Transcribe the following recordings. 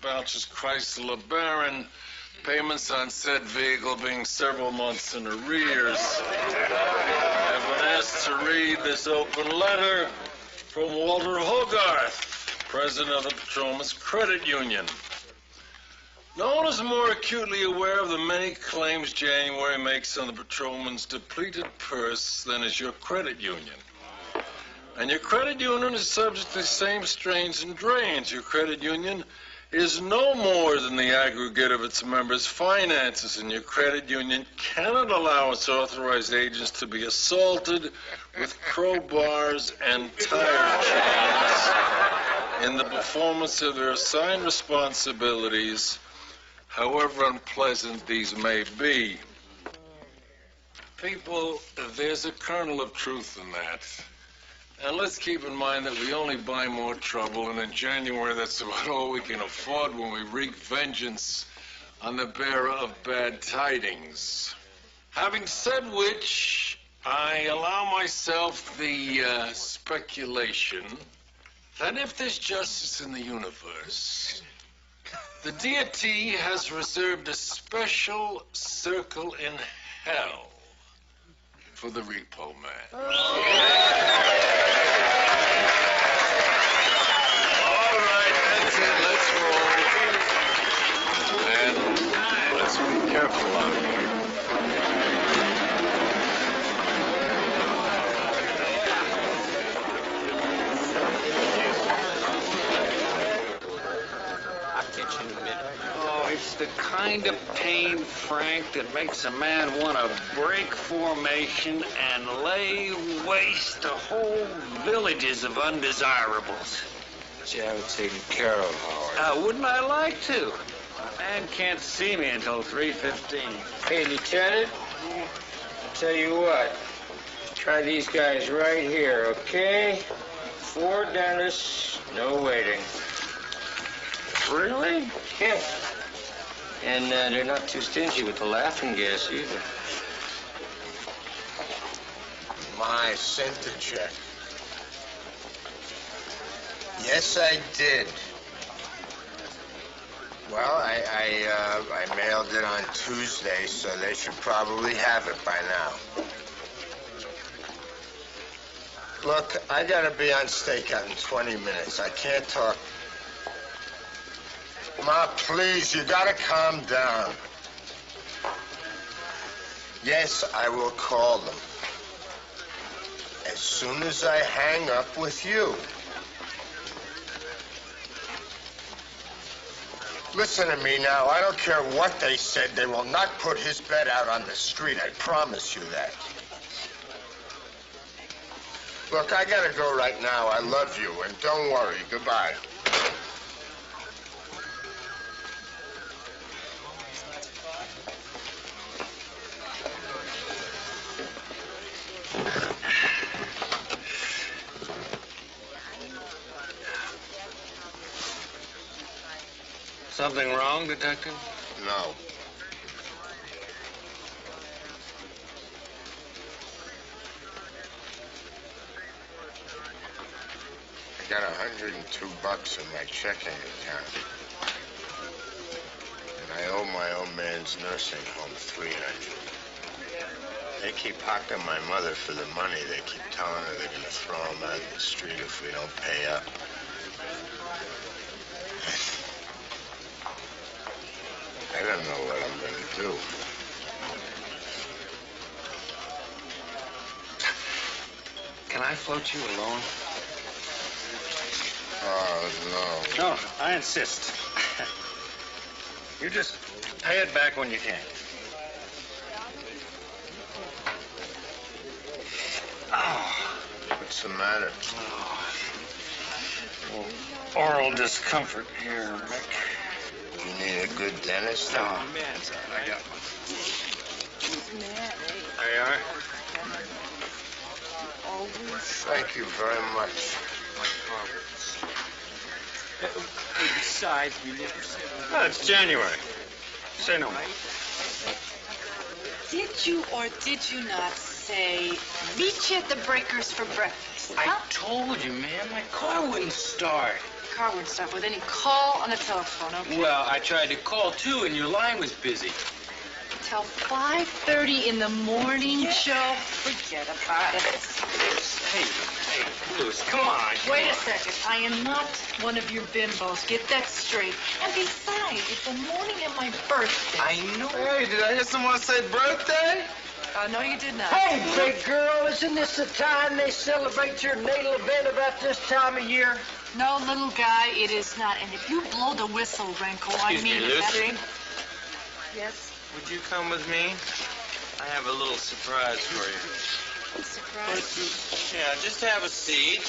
Boucher's Chrysler Baron, payments on said vehicle being several months in arrears. I've been asked to read this open letter from Walter Hogarth, president of the Patrolmen's Credit Union. No one is more acutely aware of the many claims January makes on the patrolman's depleted purse than is your credit union. And your credit union is subject to the same strains and drains. Your credit union is no more than the aggregate of its members' finances, and your credit union cannot allow its authorized agents to be assaulted with crowbars and tire chains in the performance of their assigned responsibilities, however unpleasant these may be. People, there's a kernel of truth in that. And let's keep in mind that we only buy more trouble, and in January, that's about all we can afford when we wreak vengeance on the bearer of bad tidings. Having said which, I allow myself the speculation that if there's justice in the universe, the deity has reserved a special circle in hell for the repo man. All right, that's it. Let's roll. And let's be careful out here. Oh, it's the kind of pain, Frank, that makes a man want to break formation and lay waste to whole villages of undesirables. But you have it taken care of, Howard. Wouldn't I like to? A man can't see me until 3:15. Hey, Lieutenant, I'll tell you what. Try these guys right here, okay? 4 dentists, no waiting. Really? Yeah. And they're not too stingy with the laughing gas either. I sent the check. Yes, I did. Well, I mailed it on Tuesday, so they should probably have it by now. Look, I gotta be on stakeout in 20 minutes. I can't talk. Ma, please, you gotta calm down. Yes, I will call them. As soon as I hang up with you. Listen to me now. I don't care what they said. They will not put his bed out on the street. I promise you that. Look, I gotta go right now. I love you, and don't worry. Goodbye. Something wrong, Detective? No. I got $102 in my checking account. And I owe my old man's nursing home $300. They keep hocking my mother for the money. They keep telling her they're going to throw him out in the street if we don't pay up. I don't know what I'm going to do. Can I float you alone? Oh, no. No, I insist. You just pay it back when you can. Oh. What's the matter? Oh. Oral discomfort here, Mick. You need a good dentist? No, man, I got one. There you are. Thank you very much. Besides, we never said. Oh, it's January. Say no more. Did you or did you not say, meet you at the Breakers for breakfast? I told you, man, my car wouldn't start. car wouldn't start with any call on the telephone, okay? Well, I tried to call, too, and your line was busy. Till 5:30 in the morning, Joe. Forget about it. Hey, Louis, come on. Wait a second. I am not one of your bimbos. Get that straight. And besides, it's the morning of my birthday. I know. Hey, did I hear someone say birthday? No, you did not. Hey, big girl, isn't this the time they celebrate your natal event about this time of year? No, little guy, it is not. And if you blow the whistle, Renko, I Excuse me, mean it. Lucy? Yes? Would you come with me? I have a little surprise for you. Surprise. Yeah, just have a seat.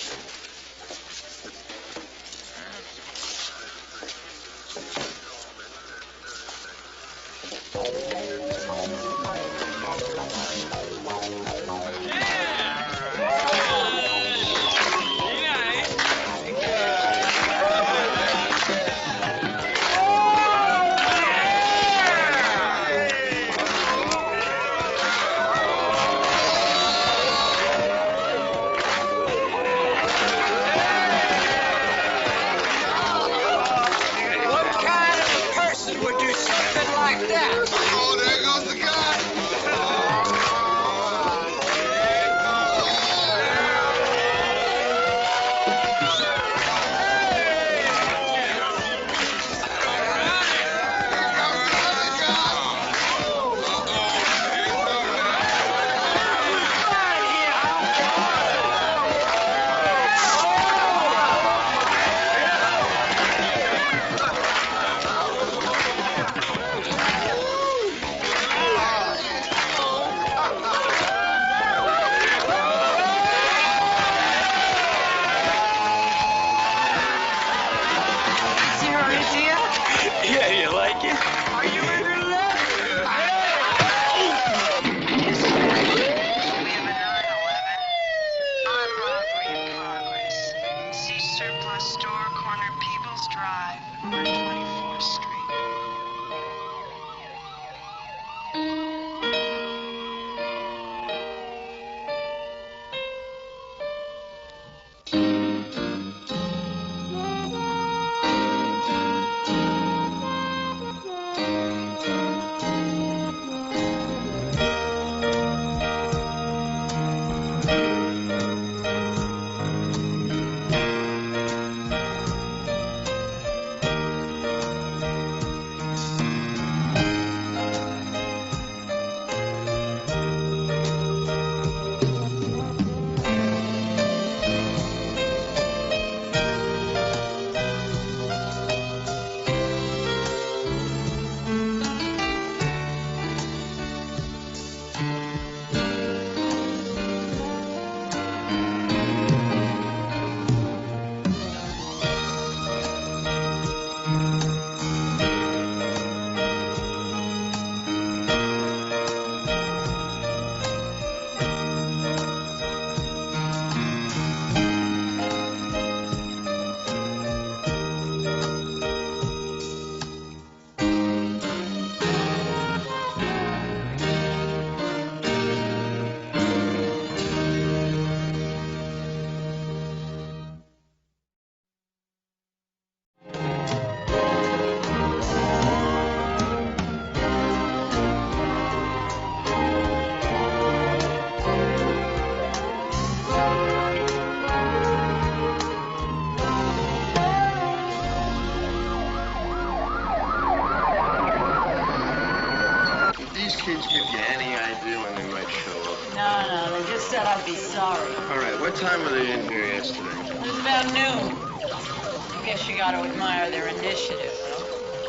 kids give you any idea when they might show up? No, they just said I'd be sorry. All right, what time were they in here yesterday? It was about noon. I guess you got to admire their initiative.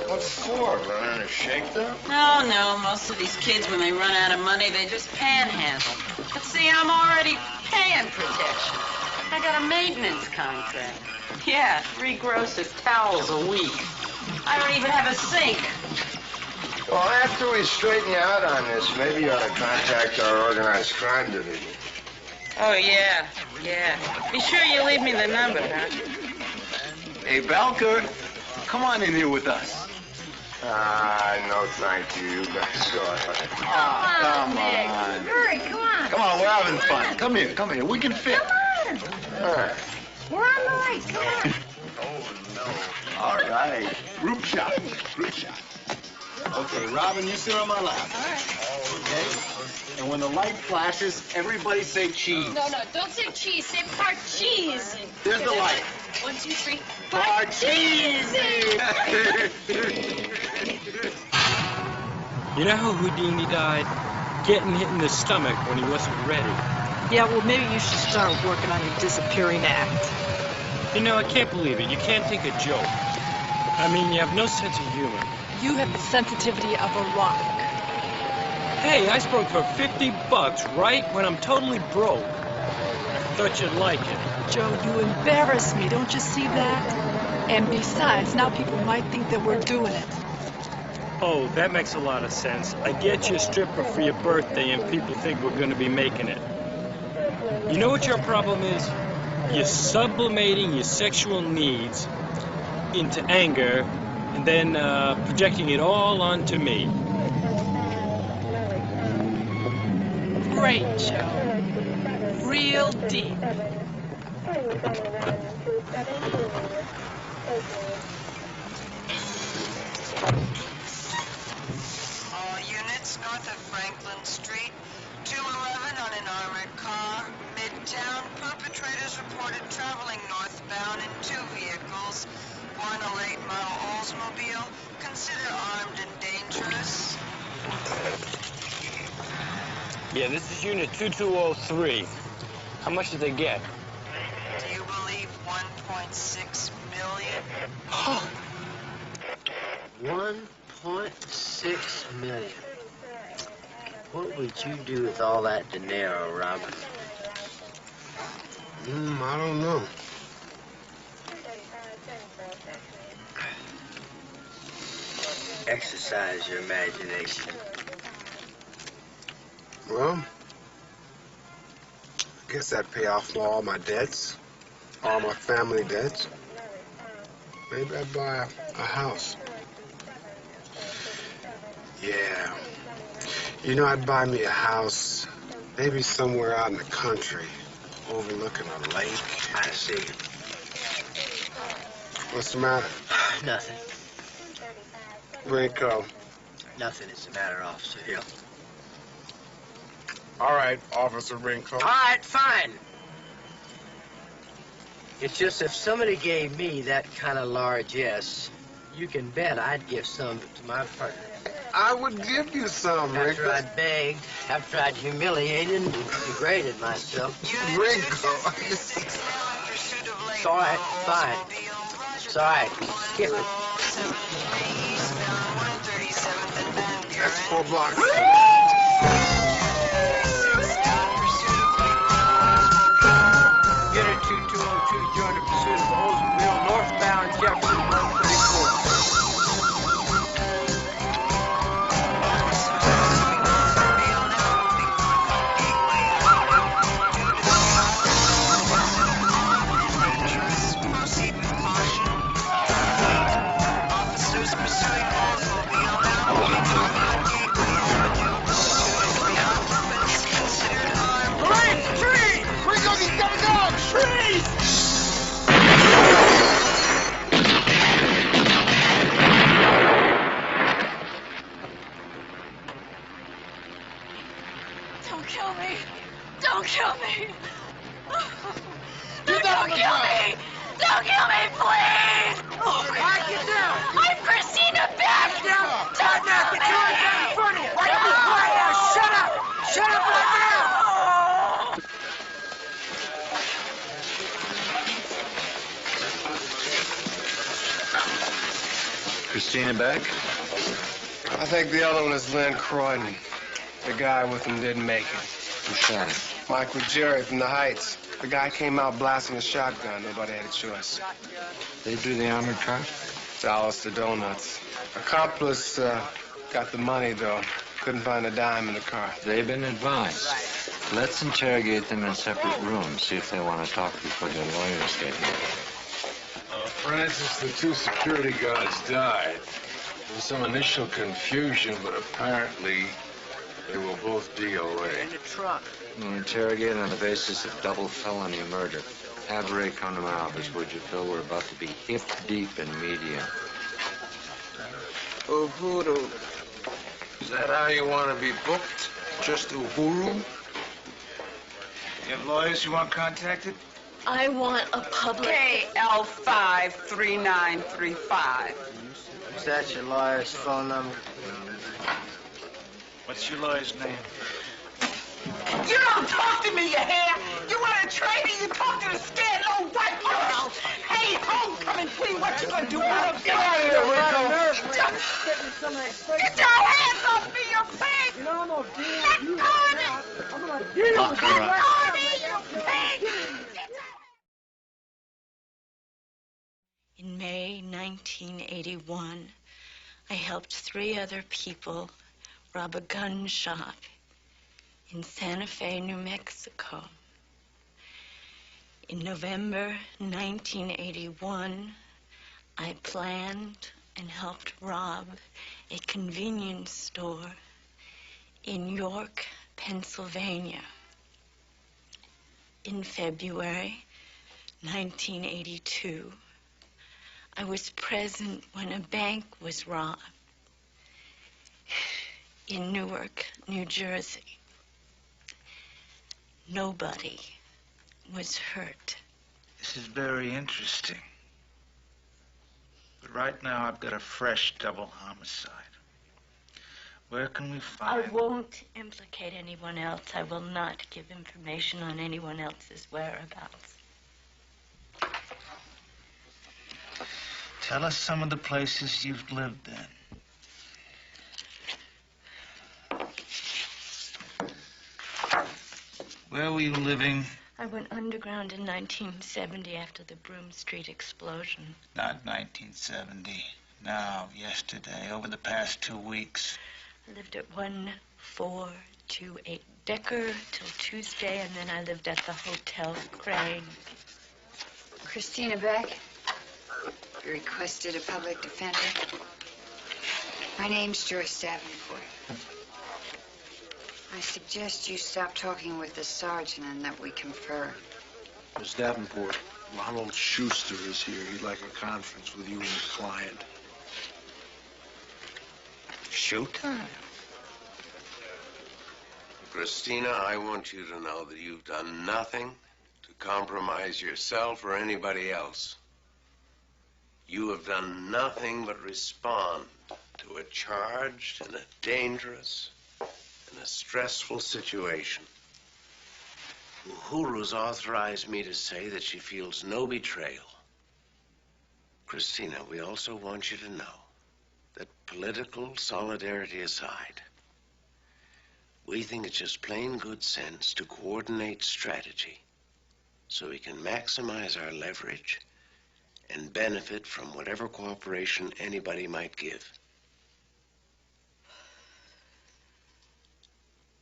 What for? Running a shakedown? No. Most of these kids, when they run out of money, they just panhandle. But see, I'm already paying protection. I got a maintenance contract. Yeah, 3 gross of towels a week. I don't even have a sink. Well, after we straighten you out on this, maybe you ought to contact our organized crime division. Oh, yeah. Be sure you leave me the number, huh? Hey, Balker, come on in here with us. No thank you. You guys go ahead. Oh, come on. Hurry, come on. Come on, we're having fun. Come here. We can fit. Come on. All right. We're on the right. Come on. All right. Group shot. Group shot. Okay, Robin, you sit on my lap. All right. Okay? And when the light flashes, everybody say cheese. No, don't say cheese. Say parcheesi. There's the light. 1, 2, 3. Parcheesi! You know how Houdini died? Getting hit in the stomach when he wasn't ready. Yeah, well, maybe you should start working on your disappearing act. You know, I can't believe it. You can't take a joke. I mean, you have no sense of humor. You have the sensitivity of a rock. Hey, I spoke for $50 right when I'm totally broke. I thought you'd like it. Joe, you embarrass me. Don't you see that? And besides, now people might think that we're doing it. Oh, that makes a lot of sense. I get you a stripper for your birthday and people think we're going to be making it. You know what your problem is? You're sublimating your sexual needs into anger and then projecting it all onto me. Great, Joe. Real deep. All units north of Franklin Street. 211 on an armored car. Midtown. Perpetrators reported traveling northbound in 2 vehicles. 1 a late model Oldsmobile. Consider armed and dangerous. Yeah, this is Unit 2203. How much did they get? Do you believe 1.6 million? 1.6 million. What would you do with all that dinero, Robin? I don't know. Exercise your imagination. Well, I guess I'd pay off all my debts, all my family debts. Maybe I'd buy a house. Yeah. You know, I'd buy me a house, maybe somewhere out in the country, overlooking a lake. I see. What's the matter? Nothing. Rinko. Nothing is the matter, Officer Hill. All right, Officer Rinko. All right, fine. It's just if somebody gave me that kind of largesse, you can bet I'd give some to my partner. I would give you some, After Rinko. I'd begged, after I'd humiliated and degraded myself. Rinko. It's all right, fine. It's all right. Skip it. That's 4 blocks. Unit 2202 joined in pursuit of Oldsmobile northbound Jefferson 134. Don't kill me. Don't kill me. Get down on the ground. Don't kill me, please. All right, get down. I'm Christina Beck. Don't Now, kill get your hands down in front of you. Right, be quiet now. Shut up. Shut up right now. Christina Beck? I think the other one is Lynn Croydon. The guy with him didn't make it. Who shot him? Michael Jerry from the Heights. The guy came out blasting a shotgun. Nobody had a choice. They drew the armored car? It's Alice the Donuts. Accomplice got the money, though. Couldn't find a dime in the car. They've been advised. Let's interrogate them in separate rooms, see if they want to talk before their lawyers get here. Francis, the 2 security guards died. There was some initial confusion, but apparently they will both DOA. In the truck. We'll interrogate on the basis of double felony murder. Have Ray come to my office, would you, Phil? We're about to be hip deep in media. Uhuru. Is that how you want to be booked? Just Uhuru? You have lawyers you want contacted? I want a public... KL53935. Is that your lawyer's phone number? What's your lawyer's name? You don't talk to me, you hear? You want to trade me? You talk to the scared little white girl. Hey, homecoming queen, what you gonna do about her? Get out of here, Rico. Get your hands off me, you pig! You know I'm gonna Let go of me! I'm gonna Let go of me, you pig! In May 1981, I helped 3 other people rob a gun shop in Santa Fe, New Mexico. In November 1981, I planned and helped rob a convenience store in York, Pennsylvania. In February 1982, I was present when a bank was robbed in Newark, New Jersey. Nobody was hurt. This is very interesting. But right now I've got a fresh double homicide. Where can we find... I won't implicate anyone else. I will not give information on anyone else's whereabouts. Tell us some of the places you've lived in. Where were you living? I went underground in 1970 after the Broome Street explosion. Not 1970. Now, yesterday, over the past 2 weeks. I lived at 1428 Decker till Tuesday, and then I lived at the Hotel Crane. Christina Beck. You requested a public defender. My name's Joyce Davenport. I suggest you stop talking with the sergeant and that we confer. Miss Davenport, Ronald Schuster is here. He'd like a conference with you and the client. Showtime. Christina, I want you to know that you've done nothing to compromise yourself or anybody else. You have done nothing but respond to a charged and a dangerous and a stressful situation. Uhuru's authorized me to say that she feels no betrayal. Christina, we also want you to know that political solidarity aside, we think it's just plain good sense to coordinate strategy so we can maximize our leverage and benefit from whatever cooperation anybody might give.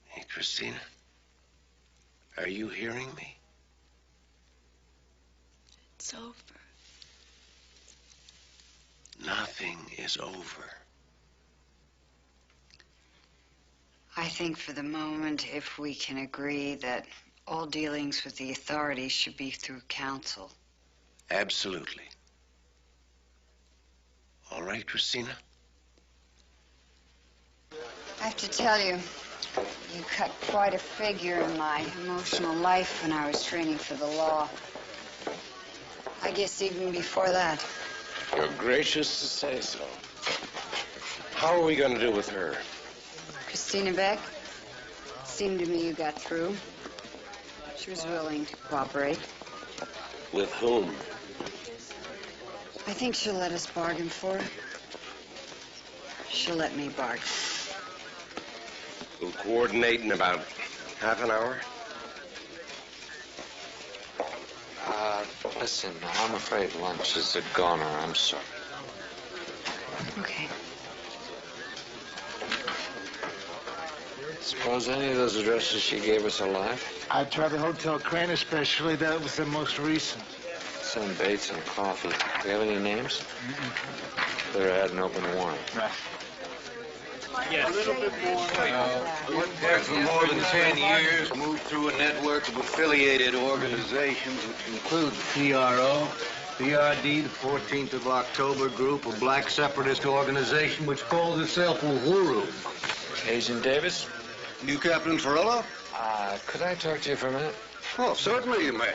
Hey, Christina, are you hearing me? It's over. Nothing is over. I think for the moment, if we can agree that all dealings with the authorities should be through counsel. Absolutely. All right, Christina? I have to tell you, you cut quite a figure in my emotional life when I was training for the law. I guess even before that. You're gracious to say so. How are we going to do with her? Christina Beck, it seemed to me you got through. She was willing to cooperate. With whom? I think she'll let us bargain for her. She'll let me bargain. We'll coordinate in about half an hour. Listen, I'm afraid lunch is a goner. I'm sorry. Okay. Suppose any of those addresses she gave us are live? I tried the Hotel Crane especially. That was the most recent. Some Bates and coffee. Do you have any names? Better add an open warrant. Right. Yes. A little bit more. Worked there for more than 10 years. Moved through a network of affiliated organizations, which include the PRO, PRD, the 14th of October group, a black separatist organization which calls itself Uhuru. Agent Davis? You Captain Ferrello? Could I talk to you for a minute? Oh, certainly you may.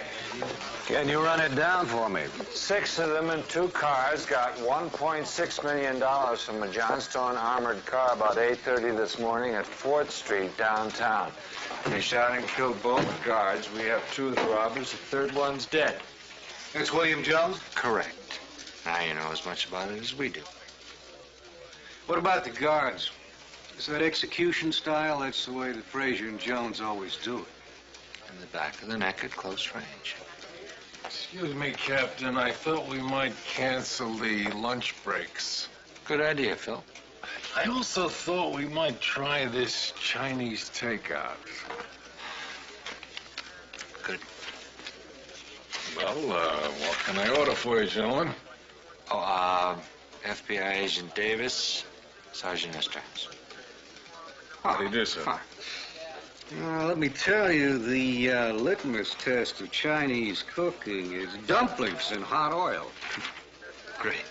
Can you run it down for me? 6 of them in 2 cars got $1.6 million from a Johnstone armored car about 8:30 this morning at 4th Street downtown. They shot and killed both guards. We have 2 of the robbers. The third one's dead. That's William Jones? Correct. Now you know as much about it as we do. What about the guards? Is that execution style? That's the way that Frazier and Jones always do it. In the back of the neck at close range. Excuse me, Captain. I thought we might cancel the lunch breaks. Good idea, Phil. I also thought we might try this Chinese takeout. Good. Well, what can I order for you, gentlemen? Oh, FBI Agent Davis, Sergeant Estrats. How do you do, sir? Let me tell you, the litmus test of Chinese cooking is dumplings in hot oil. Great.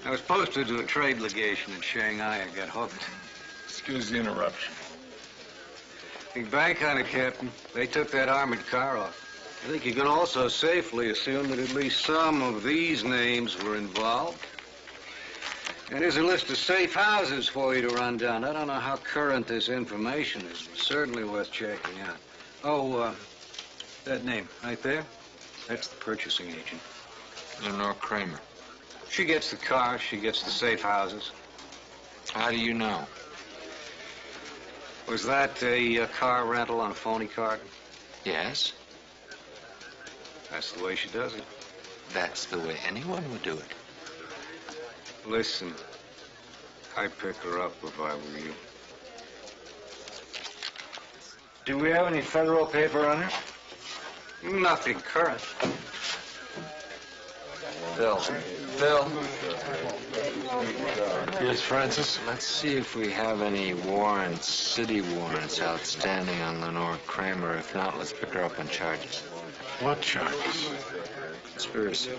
I was posted to a trade legation in Shanghai. I got hooked. Excuse the interruption. Think bank on it, Captain. They took that armored car off. I think you can also safely assume that at least some of these names were involved. And here's a list of safe houses for you to run down. I don't know how current this information is, but certainly worth checking out. Oh, that name right there, that's the purchasing agent. Lenore Kramer. She gets the car, she gets the safe houses. How do you know? Was that a car rental on a phony card? Yes. That's the way she does it. That's the way anyone would do it. Listen, I'd pick her up if I were you. Do we have any federal paper on her? Nothing current. Phil. Yes, Francis? Let's see if we have any warrants, city warrants, outstanding on Lenore Kramer. If not, let's pick her up on charges. What charges? Conspiracy.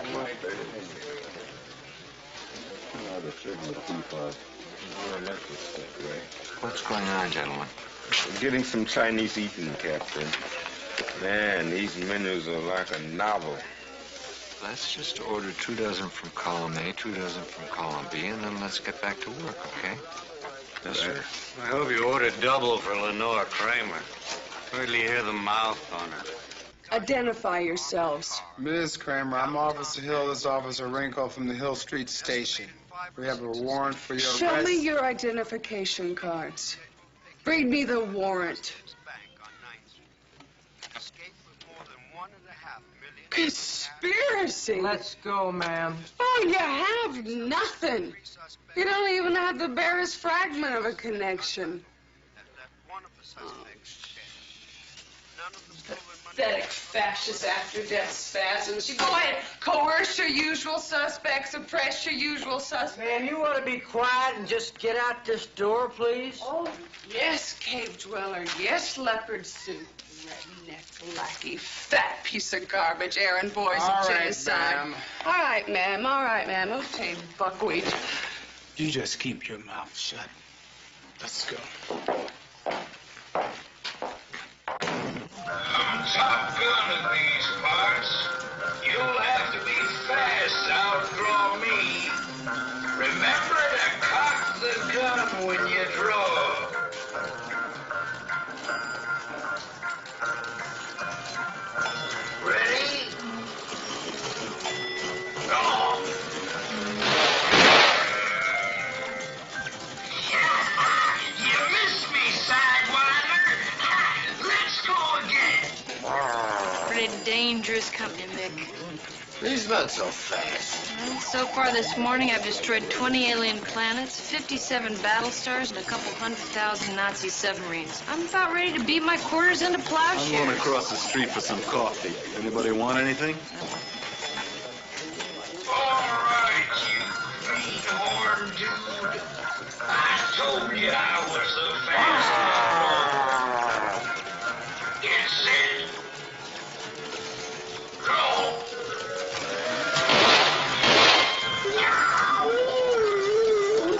What's going on, gentlemen? We're getting some Chinese eating, Captain. Man, these menus are like a novel. Let's just order 2 dozen from column A, 2 dozen from column B, and then let's get back to work, okay? Yes, sir. I hope you ordered double for Lenore Kramer. Hardly hear the mouth on her. Identify yourselves. Ms. Kramer, I'm Officer Hill. This is Officer Rinko from the Hill Street Station. We have a warrant for your arrest. Show me your identification cards. Read me the warrant. Conspiracy? Let's go, ma'am. Oh, you have nothing. You don't even have the barest fragment of a connection. Pathetic fascist after-death spasms. You go ahead, coerce your usual suspects, suppress your usual suspects. Ma'am, you want to be quiet and just get out this door, please? Oh, yes, cave dweller. Yes, leopard suit. Redneck, lackey, fat piece of garbage, errand boys of genocide. Ma'am. All right, ma'am. All right, ma'am. Okay, buckwheat. You just keep your mouth shut. Let's go. Top gun in these parts. You'll have to be fast to outdraw me. Remember to cock the gun when you draw. Ready? Go! You missed me, Sidewinder. Let's go again. Pretty dangerous company, Mick. He's not so fast. Well, so far this morning, I've destroyed 20 alien planets, 57 battle stars, and a couple 100,000 Nazi submarines. I'm about ready to beat my quarters into plowshares. I'm going across the street for some coffee. Anybody want anything? All right, you greenhorn dude. I told you I was the fastest. It's it. Go.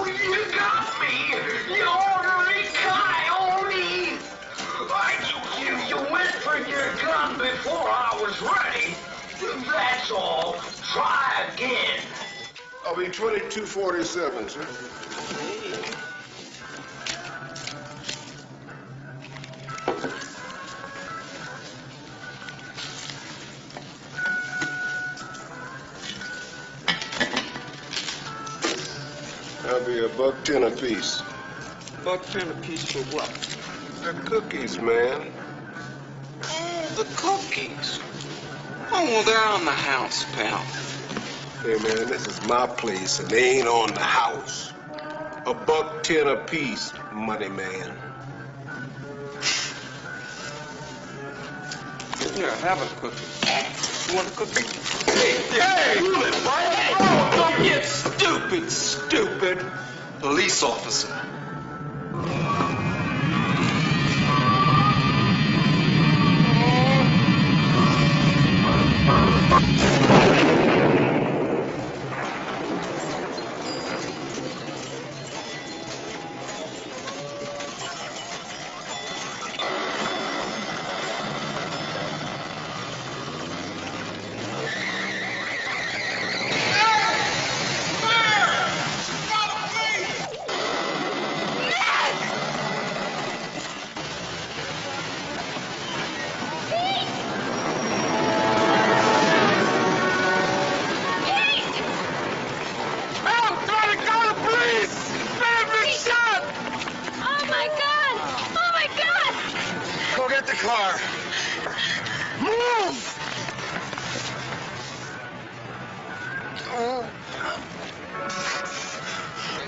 You got me, you ornery coyote. You went for your gun before I was ready. That's all. Try again. I'll be 2247, sir. That'll be $1.10 apiece. $1.10 apiece for what? The cookies, man. Oh, the cookies. Oh, well, they're on the house, pal. Hey, man, this is my place, and they ain't on the house. $1.10 apiece, money man. Here, have a cookie. You want a cookie? Hey! Oh, don't get stupid. Police officer.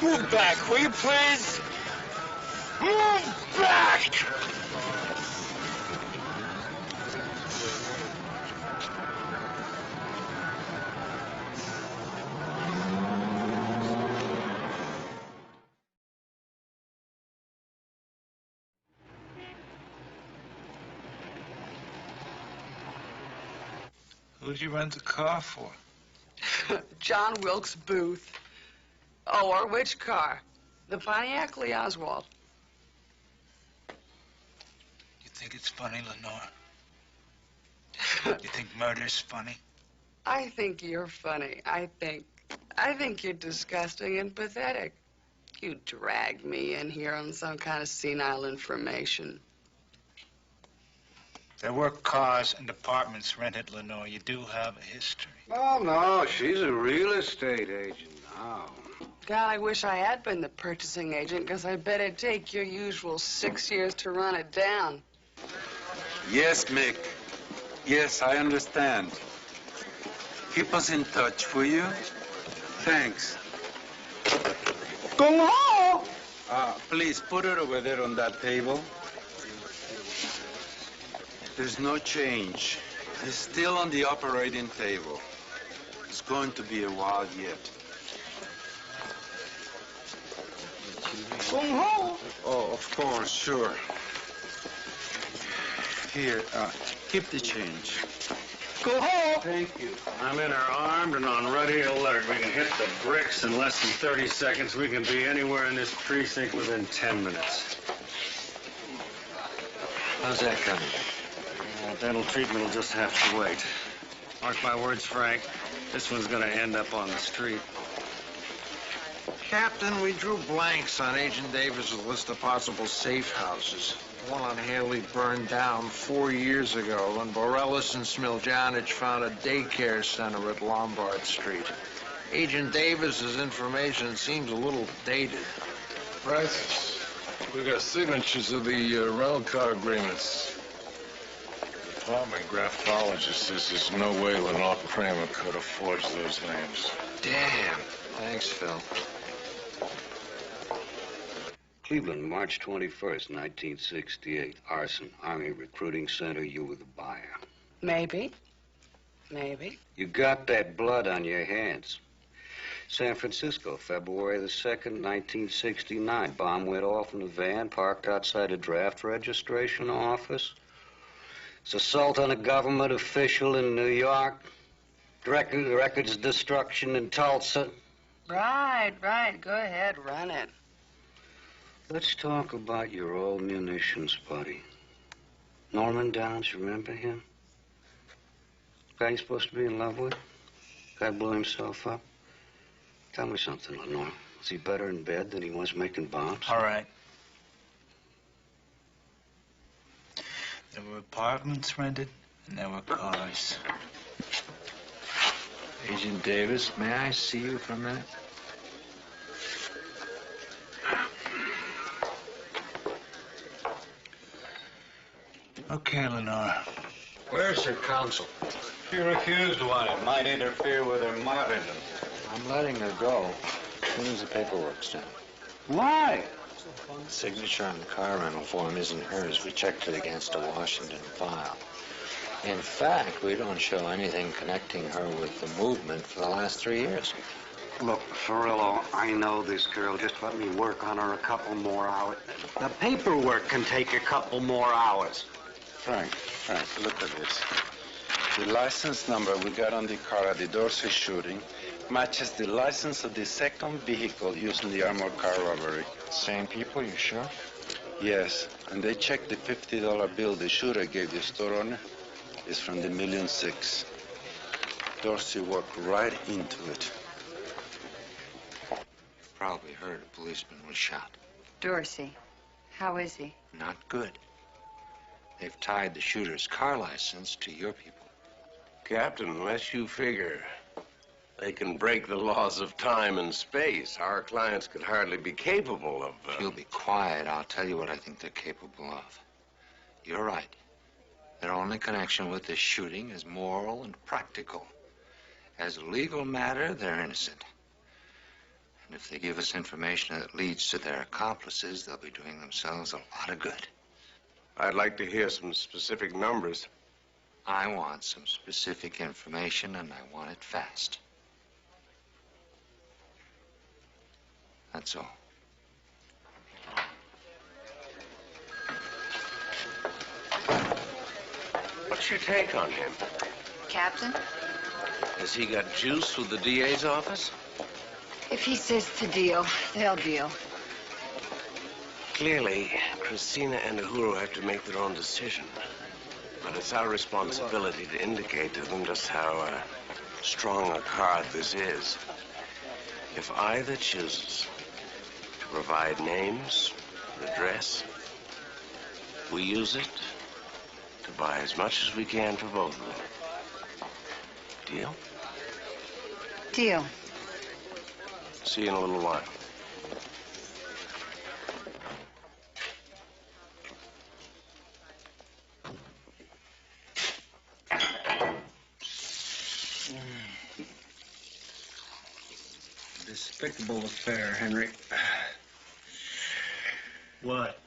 Move back, will you please? Move back! Who'd you rent the car for? John Wilkes Booth. Oh, or which car? The Pontiac Lee Oswald. You think it's funny, Lenore? You think murder's funny? I think you're funny. I think you're disgusting and pathetic. You dragged me in here on some kind of senile information. There were cars and apartments rented, Lenore. You do have a history. Oh, no, she's a real estate agent now. God, I wish I had been the purchasing agent, because I bet it'd take your usual 6 years to run it down. Yes, Mick. Yes, I understand. Keep us in touch, will you? Thanks. Gung ho! Please, put it over there on that table. There's no change. It's still on the operating table. It's going to be a while yet. Gung ho! Oh, of course, sure. Here, keep the change. Go home. Thank you. I'm in her armed and on ready alert. We can hit the bricks in less than 30 seconds. We can be anywhere in this precinct within 10 minutes. How's that coming? Dental treatment will just have to wait. Mark my words, Frank. This one's going to end up on the street. Captain, we drew blanks on Agent Davis's list of possible safe houses. The one on Haley burned down 4 years ago when Borellis and Smiljanic found a daycare center at Lombard Street. Agent Davis's information seems a little dated. Francis, we got signatures of the rental car agreements. The apartment graphologist says there's no way Lenore Kramer could have forged those names. Damn. Thanks, Phil. Cleveland, March 21st, 1968. Arson, Army Recruiting Center. You were the buyer. Maybe. Maybe. You got that blood on your hands. San Francisco, February the 2nd, 1969. Bomb went off in a van parked outside a draft registration office. It's assault on a government official in New York. Records destruction in Tulsa. Right. Go ahead, run it. Let's talk about your old munitions buddy. Norman Downs, you remember him? Guy you're supposed to be in love with? Guy blew himself up? Tell me something, Lenore. Was he better in bed than he was making bombs? All right. There were apartments rented, and there were cars. Agent Davis, may I see you for a minute? Okay, Lenore. Where's her counsel? She refused one. It might interfere with her martyrdom. I'm letting her go as soon as the paperwork's done. Why? The signature on the car rental form isn't hers. We checked it against a Washington file. In fact, we don't show anything connecting her with the movement for the last 3 years. Look, Ferrillo, I know this girl. Just let me work on her a couple more hours. The paperwork can take a couple more hours. Frank, look at this. The license number we got on the car at the Dorsey shooting matches the license of the second vehicle used in the armored car robbery. Same people, you sure? Yes, and they checked the $50 bill the shooter gave the store owner. It's from the $1.6 million. Dorsey walked right into it. Probably heard a policeman was shot. Dorsey, how is he? Not good. They've tied the shooter's car license to your people. Captain, unless you figure they can break the laws of time and space, our clients could hardly be capable of... If you'll be quiet, I'll tell you what I think they're capable of. You're right. Their only connection with this shooting is moral and practical. As a legal matter, they're innocent. And if they give us information that leads to their accomplices, they'll be doing themselves a lot of good. I'd like to hear some specific numbers. I want some specific information, and I want it fast. That's all. What's your take on him? Captain, Has he got juice with the DA's office? if he says to deal, they'll deal. Clearly, Christina and Uhuru have to make their own decision. But it's our responsibility to indicate to them just how strong a card this is. If either chooses to provide names, address, we use it to buy as much as we can for both of them. Deal? Deal. See you in a little while. Despicable affair, Henry. What?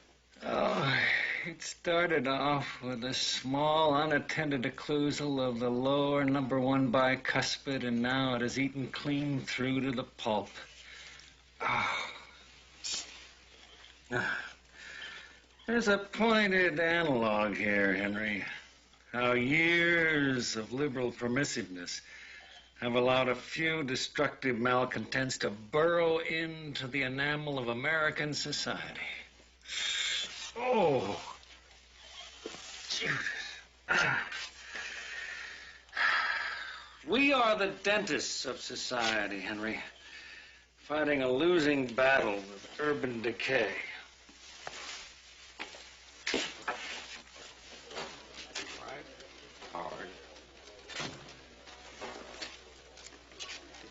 Oh, it started off with a small, unattended occlusal of the lower number 1 bicuspid, and now it has eaten clean through to the pulp. Oh. There's a pointed analog here, Henry. How years of liberal permissiveness have allowed a few destructive malcontents to burrow into the enamel of American society. Oh, Judas. We are the dentists of society, Henry, fighting a losing battle with urban decay.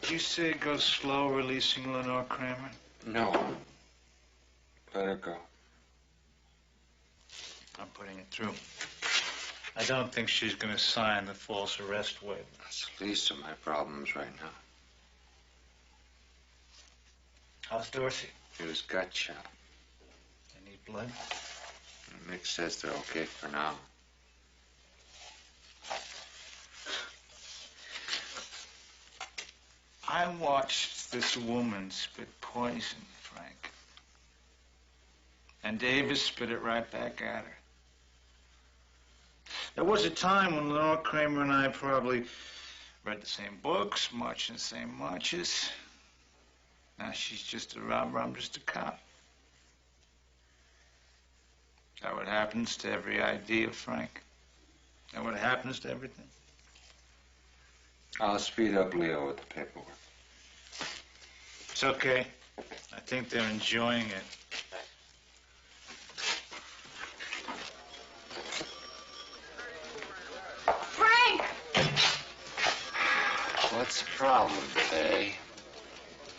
Did you say go slow releasing Lenore Kramer? No. Let her go. I'm putting it through. I don't think she's going to sign the false arrest waiver. That's the least of my problems right now. How's Dorsey? He was gut shot. Any blood? Mick says they're okay for now. I watched This woman spit poison, Frank. And Davis spit it right back at her. There was a time when Lenore Kramer and I probably read the same books, marched in the same marches. Now she's just a robber, I'm just a cop. That what happens to every idea, Frank. That what happens to everything. I'll speed up Leo with the paperwork. It's okay. I think they're enjoying it. Frank! What's the problem, Faye?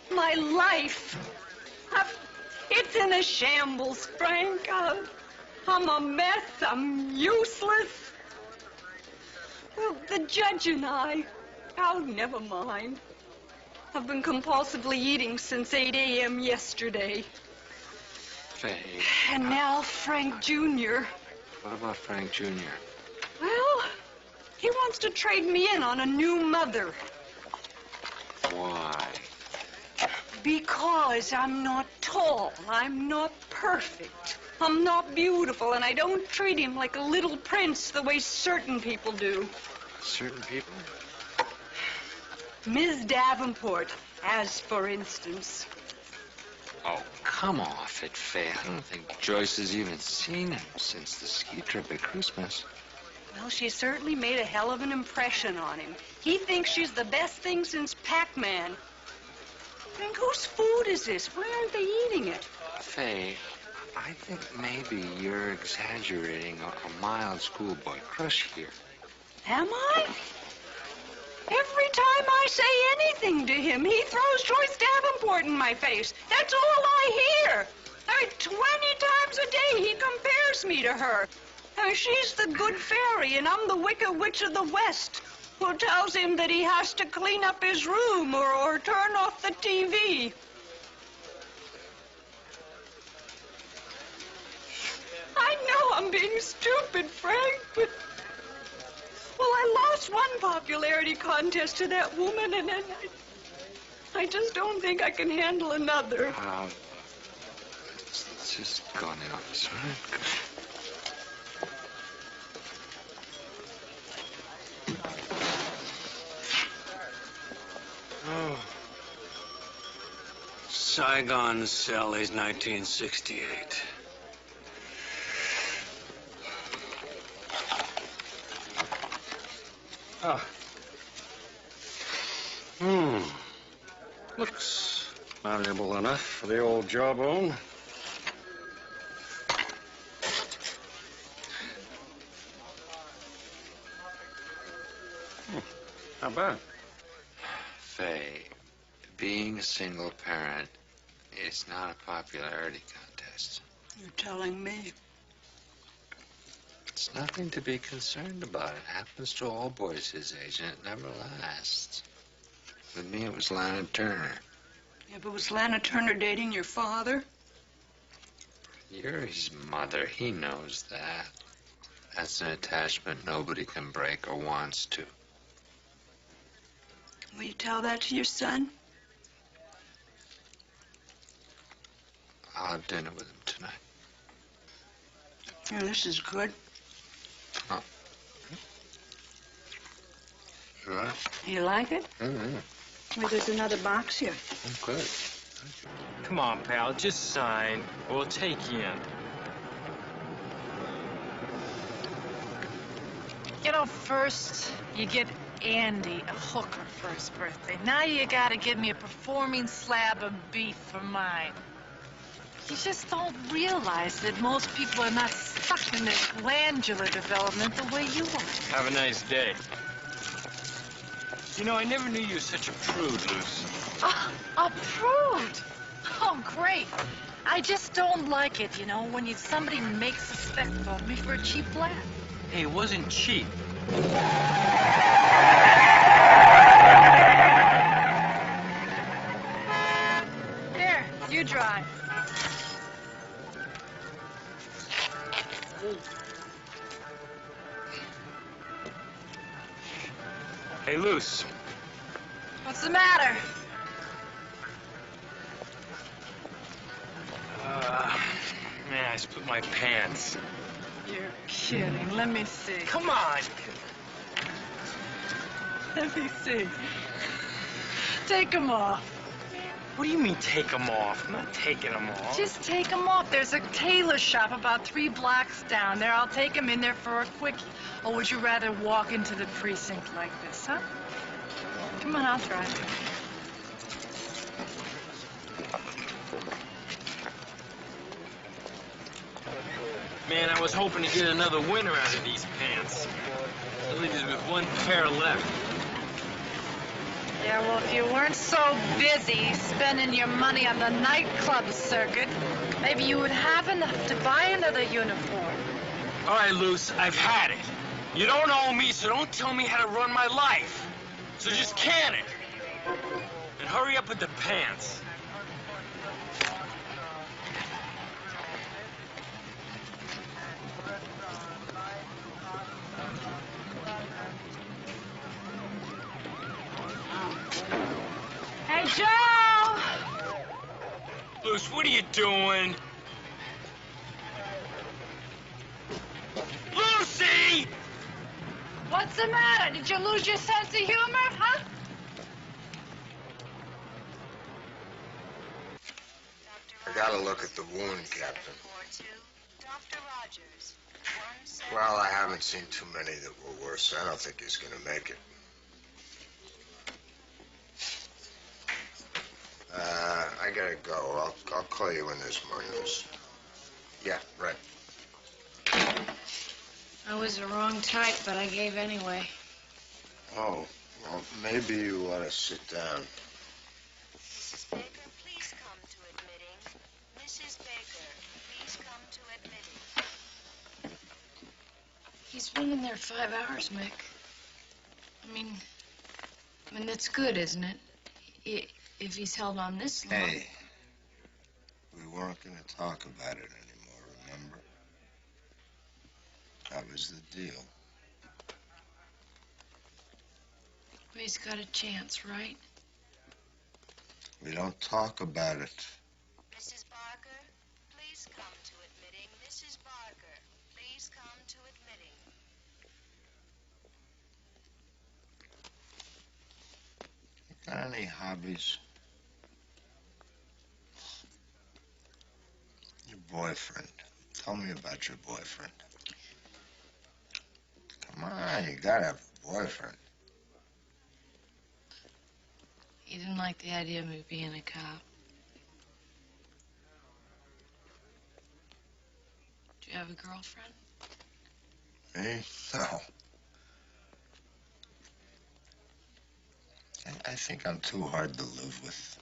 My life. It's in a shambles, Frank. I'm a mess. I'm useless. Well, the judge and I... Oh, never mind. I've been compulsively eating since 8 a.m. yesterday. Faye. And now Frank Jr. What about Frank Jr.? Well, he wants to trade me in on a new mother. Why? Because I'm not tall. I'm not perfect. I'm not beautiful, and I don't treat him like a little prince the way certain people do. Certain people? Ms. Davenport, as for instance. Oh, come off it, Faye. I don't think Joyce has even seen him since the ski trip at Christmas. Well, she certainly made a hell of an impression on him. He thinks she's the best thing since Pac-Man. And whose food is this? Why aren't they eating it? Faye, I think maybe you're exaggerating a mild schoolboy crush here. Am I? Every time I say anything to him, he throws Joyce Davenport in my face. That's all I hear. 20 times a day he compares me to her. She's the good fairy, and I'm the wicked witch of the West, who tells him that he has to clean up his room or turn off the TV. I know I'm being stupid, Frank, but... Well, I lost one popularity contest to that woman, and then I just don't think I can handle another. Let's just go in the office, all right? Oh. Saigon Sally's 1968. Ah. Looks valuable enough for the old jawbone. How bad? Faye, being a single parent is not a popularity contest. You're telling me? It's nothing to be concerned about. It happens to all boys his age, and it never lasts. With me, it was Lana Turner. Yeah, but was Lana Turner dating your father? You're his mother. He knows that. That's an attachment nobody can break or wants to. Will you tell that to your son? I'll have dinner with him tonight. Yeah, this is good. Oh. You all right? You like it? Mm-hmm. Well, there's another box here. Oh, good. Come on, pal, just sign. We'll take you in. You know, first you get Andy a hooker for his birthday. Now you gotta give me a performing slab of beef for mine. You just don't realize that most people are not stuck in their glandular development the way you are. Have a nice day. You know, I never knew you were such a prude, Luce. A prude? Oh, great. I just don't like it, you know, when somebody makes a spectacle of me for a cheap laugh. Hey, it wasn't cheap. Here, you drive. Hey, Luce. What's the matter? I split my pants. You're kidding. Let me see. Come on. Let me see. Take them off. What do you mean take them off? I'm not taking them off. Just take them off. There's a tailor shop about 3 blocks down there. I'll take them in there for a quickie. Or would you rather walk into the precinct like this, huh? Come on, I'll try. Man, I was hoping to get another winner out of these pants. I leave us with 1 pair left. Yeah, well, if you weren't so busy spending your money on the nightclub circuit, maybe you would have enough to buy another uniform. All right, Luce, I've had it. You don't owe me, so don't tell me how to run my life. So just can it. And hurry up with the pants. Hey, Joe! Luce, what are you doing? Lucy! What's the matter? Did you lose your sense of humor, huh? I gotta look at the wound, Captain. Well, I haven't seen too many that were worse. I don't think he's gonna make it. I gotta go. I'll call you when there's more news. Yeah, right. I was the wrong type, but I gave anyway. Oh, well, maybe you ought to sit down. Mrs. Baker, please come to admitting. Mrs. Baker, please come to admitting. He's been in there 5 hours, Mick. I mean, that's good, isn't it? If he's held on this long. Hey, we weren't going to talk about it anymore, remember? That was the deal. Well, he's got a chance, right? We don't talk about it. Mrs. Barker, please come to admitting. Mrs. Barker, please come to admitting. Got any hobbies? Your boyfriend. Tell me about your boyfriend. Come on, you gotta have a boyfriend. He didn't like the idea of me being a cop. Do you have a girlfriend? Me? No. I think I'm too hard to live with.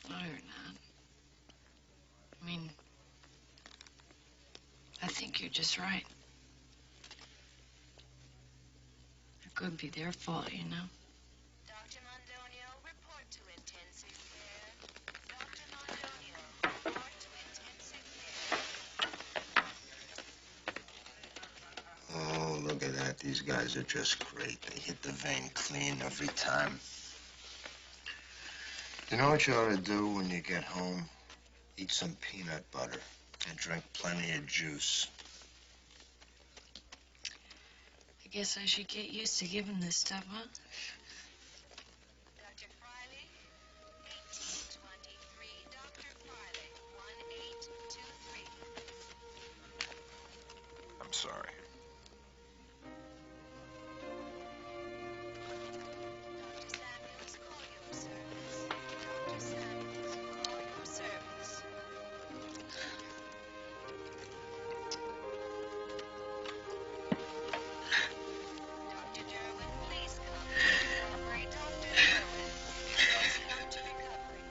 No, you're not. I mean, I think you're just right. It could be their fault, you know. Dr. Mondonio, report to intensive care. Dr. Mondonio, report to intensive care. Oh, look at that. These guys are just great. They hit the vein clean every time. You know what you ought to do when you get home? Eat some peanut butter and drink plenty of juice. I guess I should get used to giving this stuff, huh? Dr. Friley, 1823. Dr. Friley, 1823. I'm sorry. Dr. Samuels, call your service. Dr. Samuels, call your service. Dr. Derwin, please come to recovery. Dr. Derwin, please come to recovery.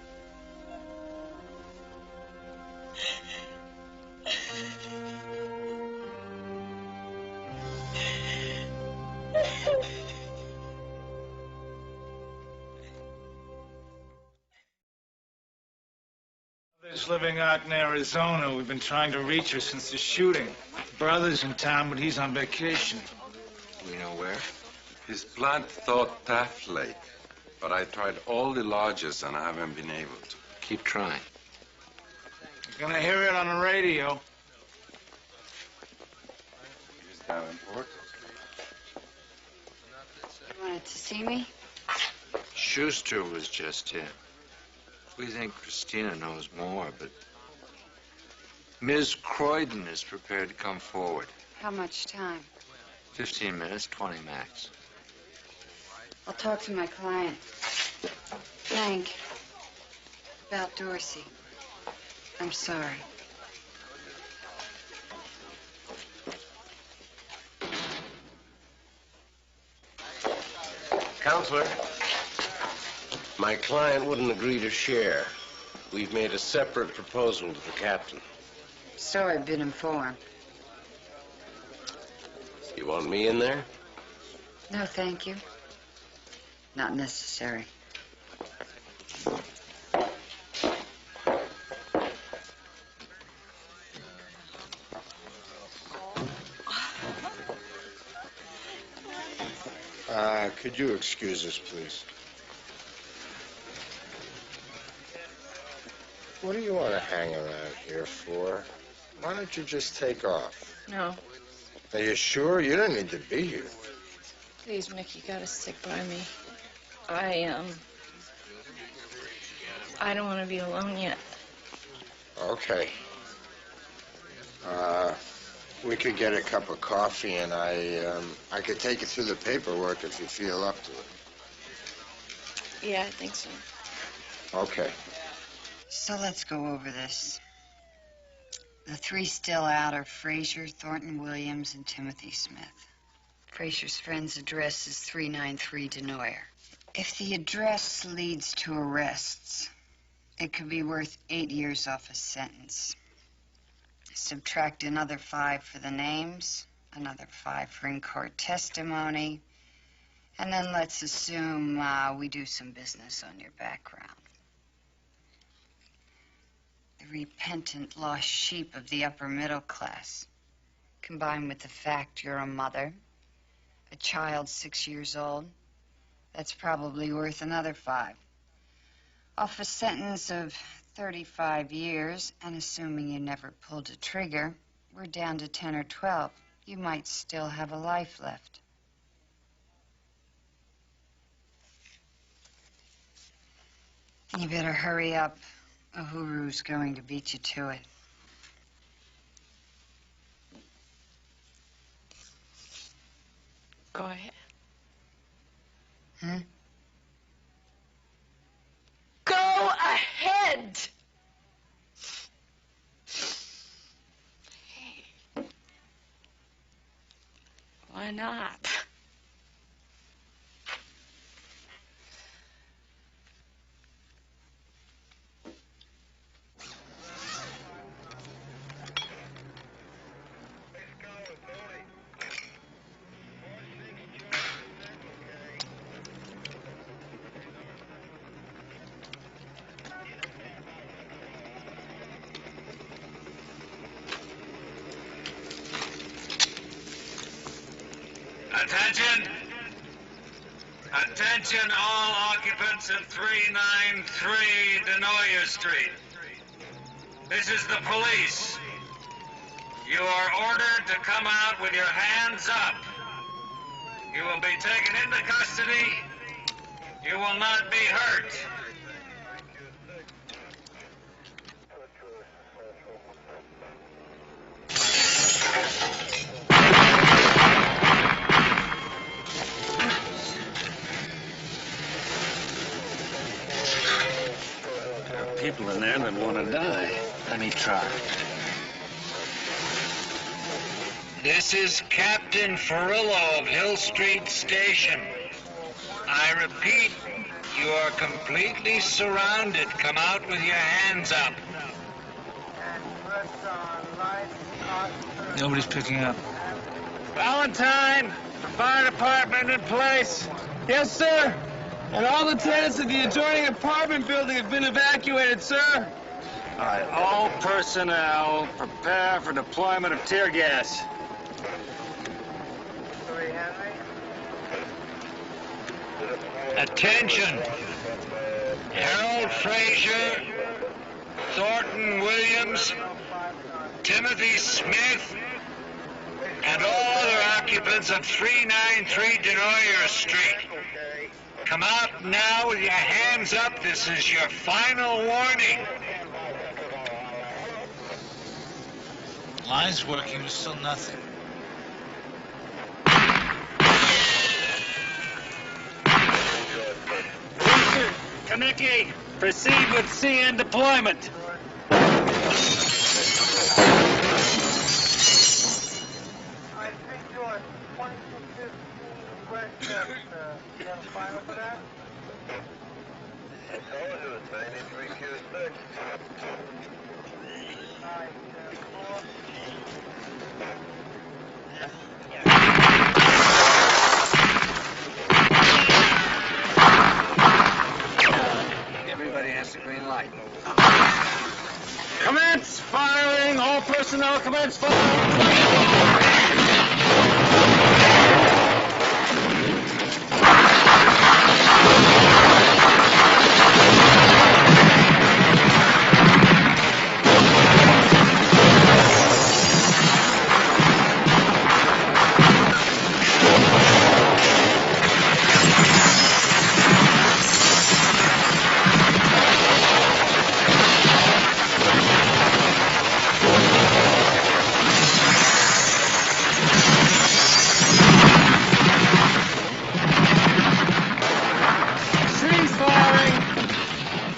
Brothers living out in Arizona. We've been trying to reach her since the shooting. Brother's in town, but he's on vacation. We know where? His plant thought Taft Lake, but I tried all the lodges and I haven't been able to. Keep trying. Gonna hear it on the radio. Is Davenport? You wanted to see me? Schuster was just in. We think Christina knows more, but Ms. Croydon is prepared to come forward. How much time? 15 minutes, 20 max. I'll talk to my client. Hank. About Dorsey. I'm sorry. Counselor, my client wouldn't agree to share. We've made a separate proposal to the captain. So I've been informed. You want me in there? No, thank you. Not necessary. Could you excuse us, please? What do you want to hang around here for? Why don't you just take off? No. Are you sure? You don't need to be here. Please, Mick, you gotta stick by me. I don't want to be alone yet. Okay. We could get a cup of coffee, and I could take you through the paperwork if you feel up to it. Yeah, I think so. Okay. So let's go over this. The three still out are Frazier, Thornton Williams, and Timothy Smith. Frazier's friend's address is 393 Denoyer. If the address leads to arrests, it could be worth 8 years off a sentence. Subtract another 5 for the names, another 5 for in-court testimony, and then let's assume we do some business on your background. The repentant lost sheep of the upper middle class, combined with the fact you're a mother, a child 6 years old, that's probably worth another 5. Off a sentence of 35 years, and assuming you never pulled a trigger, we're down to 10 or 12. You might still have a life left. You better hurry up. Uhuru's going to beat you to it. Go ahead. Go ahead! Why not? Attention! Attention all occupants of 393 Denoyer Street. This is the police. You are ordered to come out with your hands up. You will be taken into custody. You will not be hurt. People in there that want to die. Let me try. This is Captain Farillo of Hill Street Station. I repeat, you are completely surrounded. Come out with your hands up. Nobody's picking up. Valentine, the fire department in place. Yes, sir. And all the tenants of the adjoining apartment building have been evacuated, sir. All right, all personnel prepare for deployment of tear gas. Attention! Harold Frazier, Thornton Williams, Williams, Timothy Smith, and all other occupants of 393 Denoyer Street. Come out now with your hands up. This is your final warning. Line's working, but still nothing. Kaneki, proceed with CN deployment. Everybody has the green light. Commence firing! All personnel commence firing!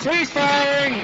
Cease firing!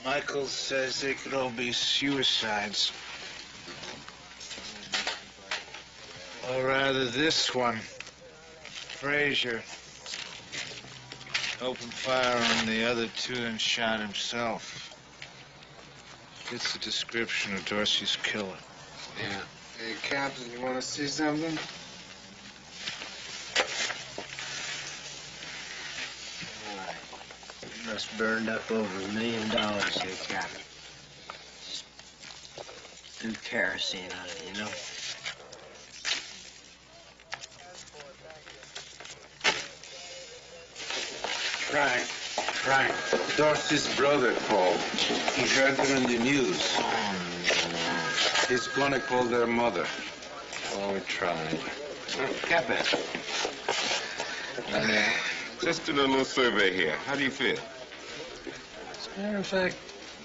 Michael says they could all be suicides. Or rather, this one, Frazier, opened fire on the other two and shot himself. Fits the description of Dorsey's killer. Yeah. Hey, Captain, you want to see something? Must burned up over $1 million here, Captain. Threw kerosene on it, you know. Frank, Dorsey's brother called. He heard it in the news. He's gonna call their mother. Oh, we tried. Captain. Just did a little survey here. How do you feel? As a matter of fact,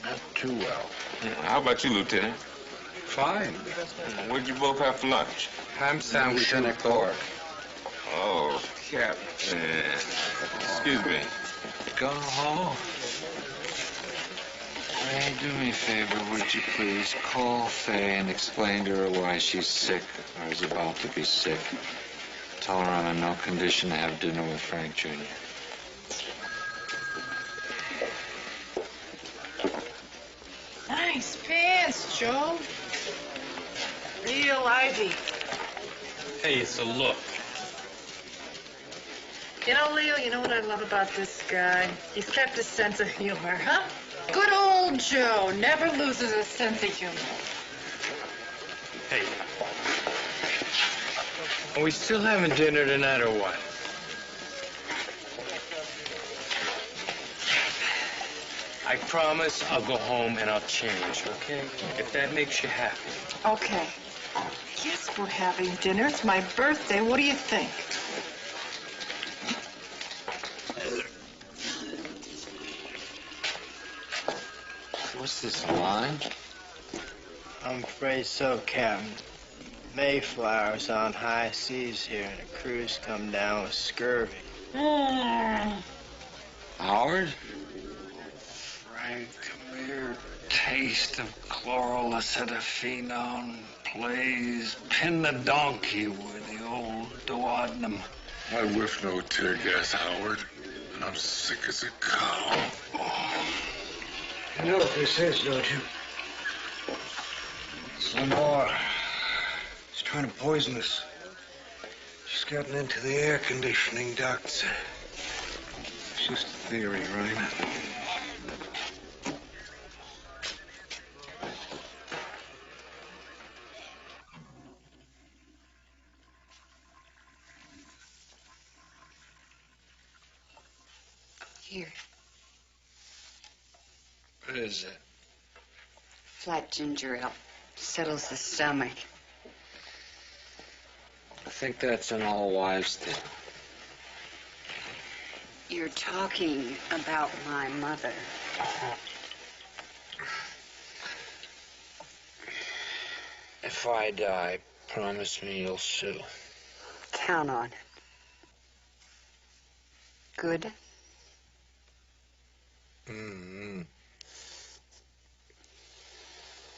not too well. How about you, Lieutenant? Fine. What'd you both have for lunch? Ham sandwich and a Coke. Oh, Captain. Excuse me. Go home. Ray, do me a favor, would you please? Call Faye and explain to her why she's sick or is about to be sick. Tell her I'm in no condition to have dinner with Frank Jr. Nice pants, Joe. Real Ivy. Hey, it's a look. You know, Leo, you know what I love about this guy? He's kept his sense of humor, huh? Good old Joe never loses a sense of humor. Hey. Are we still having dinner tonight or what? I promise I'll go home and I'll change, okay? If that makes you happy. Okay. Yes, we're having dinner. It's my birthday. What do you think? What's this line? I'm afraid so, Captain. Mayflower's on high seas here, and a crew's come down with scurvy. Howard? Frank, come here. Taste of chlorolacetophenone, please. Pin the donkey with the old laudanum. I whiff no tear gas, Howard. And I'm sick as a cow. You know what this is, don't you? Some more. He's trying to poison us. She's gotten into the air conditioning ducts. It's just a theory, right? Here, What is it? flat ginger ale. Settles the stomach. I think that's an all wives thing. You're talking about my mother. If I die, promise me you'll sue. Count on it. Good? Mm-hmm.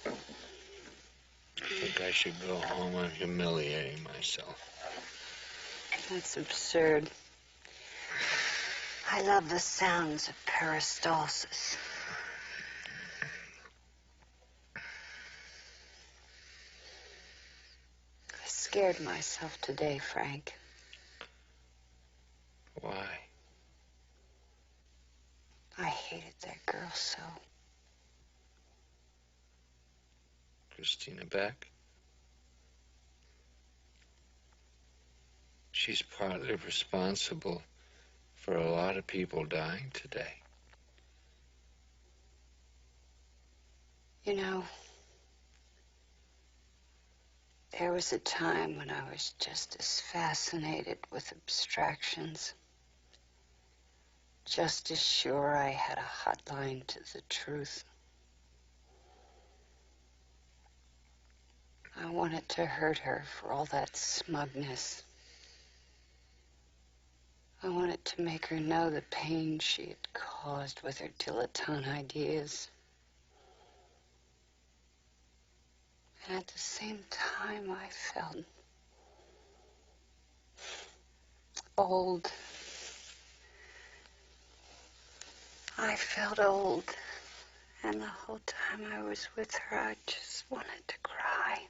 I think I should go home. I'm humiliating myself. That's absurd. I love the sounds of peristalsis. I scared myself today, Frank. Why? I hated that girl so. Christina Beck? She's partly responsible for a lot of people dying today. You know, there was a time when I was just as fascinated with abstractions, just as sure I had a hotline to the truth. I wanted to hurt her for all that smugness. I wanted to make her know the pain she had caused with her dilettante ideas. And at the same time, I felt old. I felt old. And the whole time I was with her, I just wanted to cry.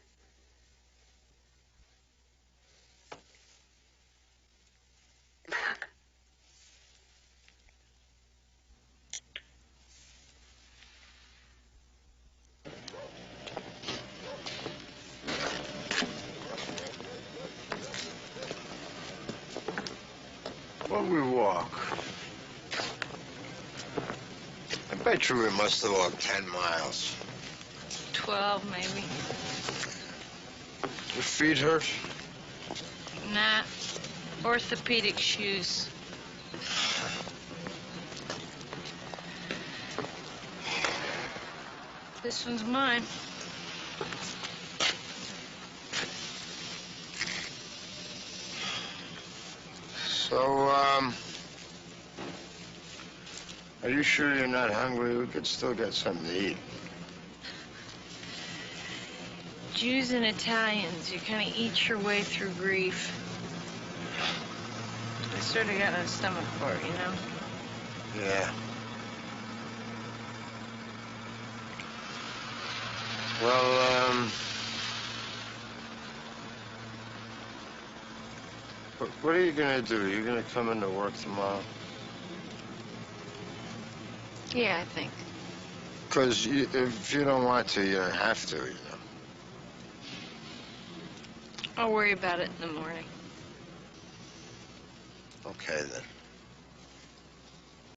Where we walk? I bet you we must have walked 10 miles. 12, maybe. Your feet hurt? Nah. Orthopedic shoes. This one's mine. So, are you sure you're not hungry? We could still get something to eat. Jews and Italians, you kind of eat your way through grief. I sort of got a stomach for it, you know? Yeah. Well, what are you gonna do? You gonna come into work tomorrow? Yeah, I think. Because if you don't want to, you don't have to, you know. I'll worry about it in the morning. Okay, then.